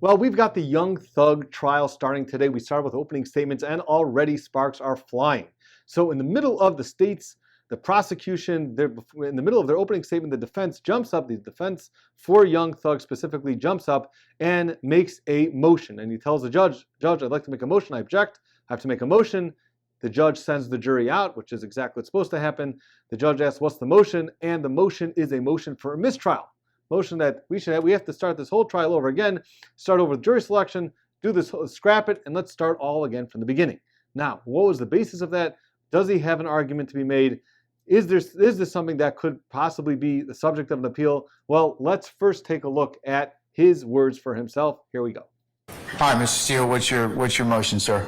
Well, we've got the Young Thug trial starting today. We started with opening statements and already sparks are flying. So in the middle of the prosecution, in the middle of their opening statement, the defense jumps up, the defense for Young Thug specifically jumps up and makes a motion. And he tells the judge, I'd like to make a motion, I object, I have to make a motion. The judge sends the jury out, which is exactly what's supposed to happen. The judge asks, what's the motion? And the motion is a motion for a mistrial. Motion that we have to start this whole trial over again, start over with jury selection, do this, scrap it, and let's start all again from the beginning. Now, what was the basis of that? Does he have an argument to be made? Is this something that could possibly be the subject of an appeal? Well, let's first take a look at his words for himself. Here we go. All right, Mr. Steele, what's your motion, sir?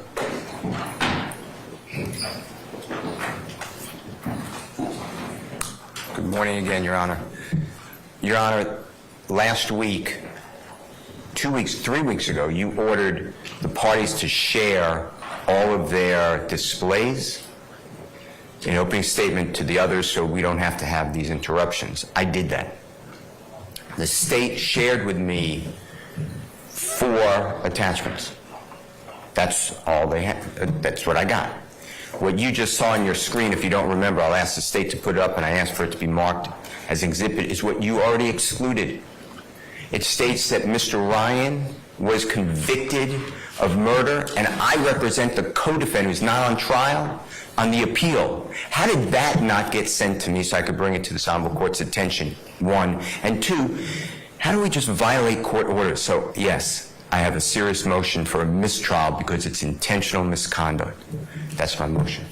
Good morning again, Your Honor. Your Honor, last week, 2 weeks, 3 weeks ago, you ordered the parties to share all of their displays in opening statement to the others so we don't have to have these interruptions. I did that. The state shared with me 4 attachments. That's all they had. That's what I got. What you just saw on your screen, if you don't remember, I'll ask the state to put it up and I asked for it to be marked as exhibit, is what you already excluded. It states that Mr. Ryan was convicted of murder and I represent the co-defendant who's not on trial on the appeal. How did that not get sent to me so I could bring it to this honorable court's attention? 1. And 2, how do we just violate court orders? So yes, I have a serious motion for a mistrial because it's intentional misconduct. That's my motion.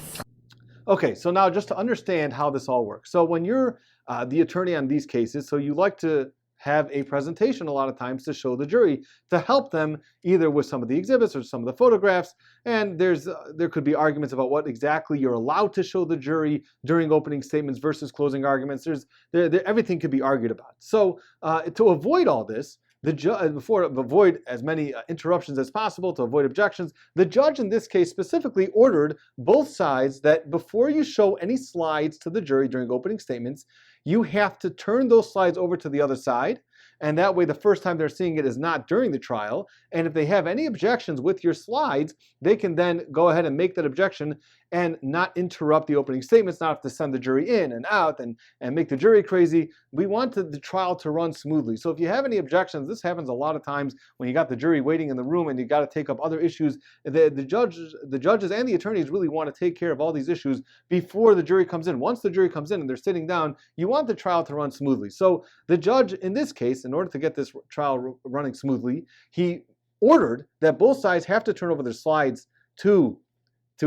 Okay, so now just to understand how this all works. So when you're the attorney on these cases, so you like to have a presentation a lot of times to show the jury, to help them either with some of the exhibits or some of the photographs, and there could be arguments about what exactly you're allowed to show the jury during opening statements versus closing arguments. Everything could be argued about. So to avoid all this, avoid as many interruptions as possible, to avoid objections, the judge in this case specifically ordered both sides that before you show any slides to the jury during opening statements, you have to turn those slides over to the other side, and that way the first time they're seeing it is not during the trial. And if they have any objections with your slides, they can then go ahead and make that objection and not interrupt the opening statements, not have to send the jury in and out and make the jury crazy. We want the trial to run smoothly. So if you have any objections, this happens a lot of times when you got the jury waiting in the room and you got to take up other issues. The judges and the attorneys really want to take care of all these issues before the jury comes in. Once the jury comes in and they're sitting down, you want the trial to run smoothly. So the judge in this case, in order to get this trial running smoothly, he ordered that both sides have to turn over their slides to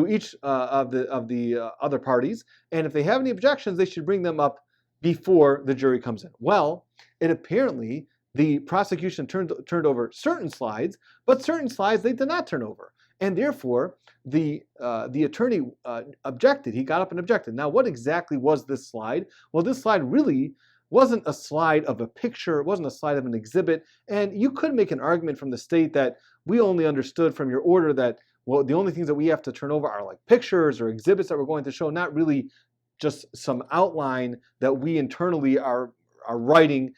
each of the other parties, and if they have any objections, they should bring them up before the jury comes in. Well, apparently the prosecution turned over certain slides, but certain slides they did not turn over, and therefore the attorney objected. He got up and objected. Now, what exactly was this slide? Well, this slide really wasn't a slide of a picture, it wasn't a slide of an exhibit, and you could make an argument from the state that we only understood from your order that, well, the only things that we have to turn over are like pictures or exhibits that we're going to show, not really just some outline that we internally are writing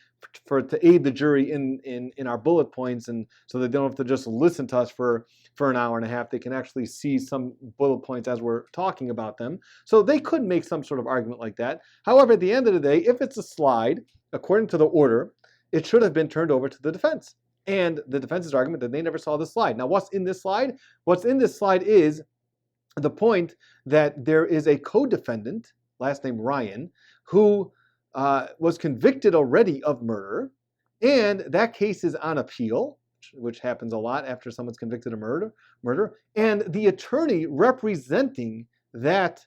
to aid the jury in our bullet points, and so they don't have to just listen to us for an hour and a half. They can actually see some bullet points as we're talking about them. So they could make some sort of argument like that. However, at the end of the day, if it's a slide, according to the order, it should have been turned over to the defense. And the defense's argument that they never saw the slide. Now, what's in this slide? What's in this slide is the point that there is a co-defendant, last name Ryan, who was convicted already of murder, and that case is on appeal, which happens a lot after someone's convicted of murder, and the attorney representing that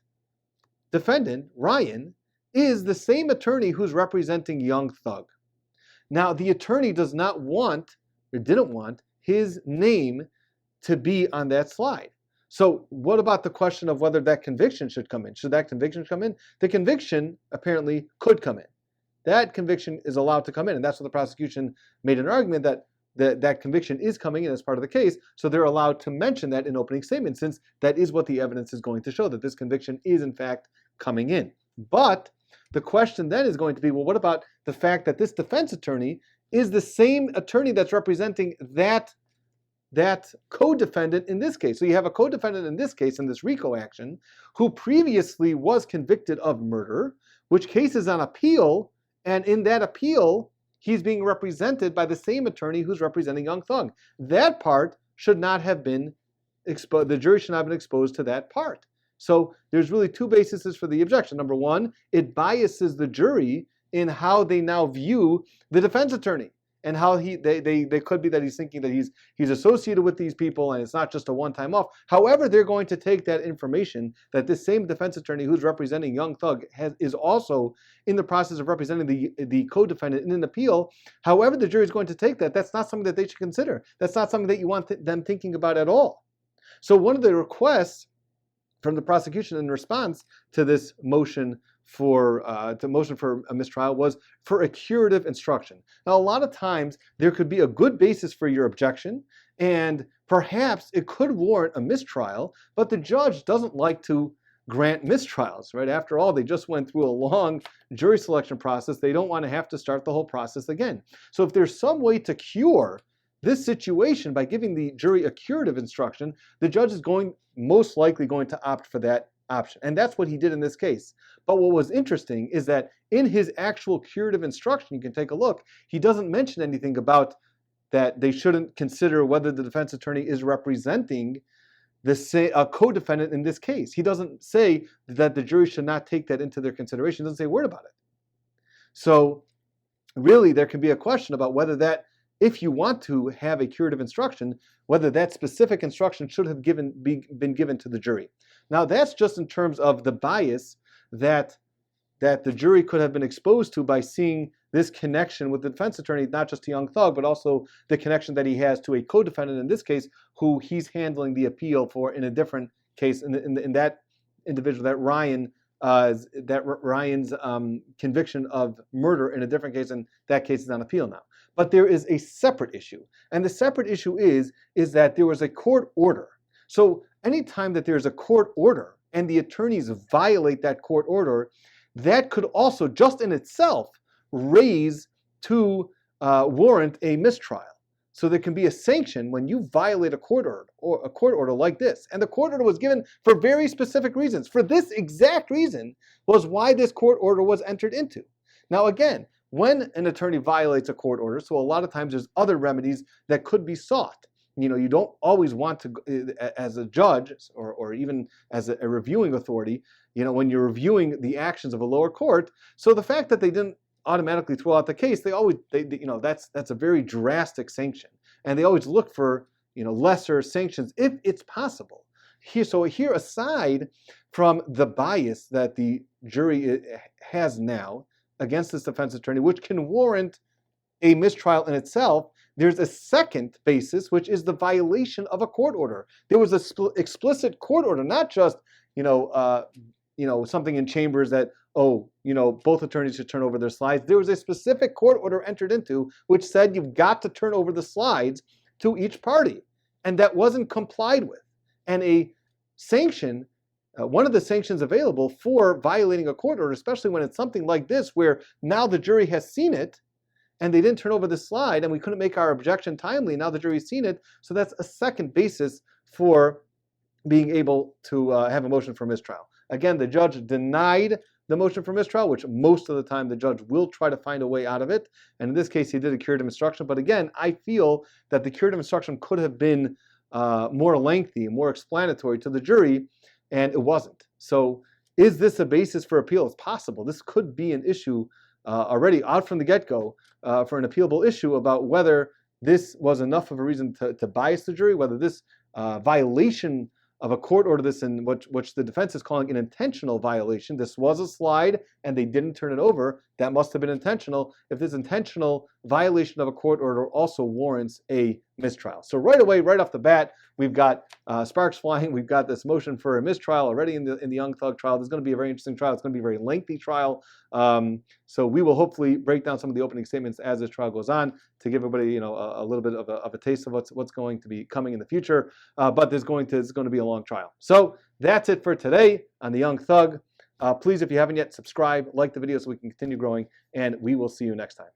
defendant, Ryan, is the same attorney who's representing Young Thug. Now, the attorney does not want, or didn't want, his name to be on that slide. So what about the question of whether that conviction should come in? Should that conviction come in? The conviction apparently could come in. That conviction is allowed to come in, and that's what the prosecution made an argument that that conviction is coming in as part of the case, so they're allowed to mention that in opening statement, since that is what the evidence is going to show, that this conviction is in fact coming in. But the question then is going to be, well, what about the fact that this defense attorney is the same attorney that's representing that that co-defendant in this case. So you have a co-defendant in this case, in this RICO action, who previously was convicted of murder, which case is on appeal, and in that appeal, he's being represented by the same attorney who's representing Young Thug. That part should not have been exposed. The jury should not have been exposed to that part. So there's really two bases for the objection. Number one, it biases the jury in how they now view the defense attorney, and how they could be that he's thinking that he's associated with these people and it's not just a one-time off. However, they're going to take that information that this same defense attorney who's representing Young Thug is also in the process of representing the co-defendant in an appeal. However, the jury is going to take that. That's not something that they should consider. That's not something that you want them thinking about at all. So one of the requests from the prosecution in response to this motion for a mistrial was for a curative instruction. Now, a lot of times there could be a good basis for your objection, and perhaps it could warrant a mistrial, but the judge doesn't like to grant mistrials, right? After all, they just went through a long jury selection process. They don't want to have to start the whole process again. So if there's some way to cure this situation by giving the jury a curative instruction, the judge is most likely going to opt for that option. And that's what he did in this case. But what was interesting is that in his actual curative instruction, you can take a look, he doesn't mention anything about that they shouldn't consider whether the defense attorney is representing a co-defendant in this case. He doesn't say that the jury should not take that into their consideration. He doesn't say a word about it. So really, there can be a question about whether that, if you want to have a curative instruction, whether that specific instruction should have been given to the jury. Now, that's just in terms of the bias that the jury could have been exposed to by seeing this connection with the defense attorney, not just to Young Thug, but also the connection that he has to a co-defendant in this case, who he's handling the appeal for in a different case, in that individual, Ryan's conviction of murder in a different case, and that case is on appeal now. But there is a separate issue, and the separate issue is that there was a court order. So anytime that there's a court order and the attorneys violate that court order, that could also, just in itself, raise to warrant a mistrial. So there can be a sanction when you violate a court order like this. And the court order was given for very specific reasons. For this exact reason was why this court order was entered into. Now again, when an attorney violates a court order, so a lot of times there's other remedies that could be sought. You don't always want to, as a judge or even as a reviewing authority, when you're reviewing the actions of a lower court. So the fact that they didn't automatically throw out the case, that's a very drastic sanction, and they always look for lesser sanctions if it's possible. Here, aside from the bias that the jury has now against this defense attorney, which can warrant a mistrial in itself, there's a second basis, which is the violation of a court order. There was an explicit court order, not just something in chambers that both attorneys should turn over their slides. There was a specific court order entered into which said you've got to turn over the slides to each party, and that wasn't complied with. And a sanction, one of the sanctions available for violating a court order, especially when it's something like this, where now the jury has seen it, and they didn't turn over the slide, and we couldn't make our objection timely. Now the jury's seen it, so that's a second basis for being able to have a motion for mistrial. Again, the judge denied the motion for mistrial, which most of the time the judge will try to find a way out of it. And in this case, he did a curative instruction. But again, I feel that the curative instruction could have been more lengthy, more explanatory to the jury, and it wasn't. So is this a basis for appeal? It's possible. This could be an issue already out from the get-go for an appealable issue about whether this was enough of a reason to bias the jury, whether this violation of a court order, which the defense is calling an intentional violation. This was a slide and they didn't turn it over. That must have been intentional. If this intentional violation of a court order also warrants a mistrial. So right away, right off the bat, we've got sparks flying. We've got this motion for a mistrial already in the Young Thug trial. This is going to be a very interesting trial. It's going to be a very lengthy trial. So we will hopefully break down some of the opening statements as this trial goes on to give everybody a little bit of a taste of what's going to be coming in the future. But it's going to be a long trial. So that's it for today on the Young Thug. Please, if you haven't yet, subscribe, like the video so we can continue growing, and we will see you next time.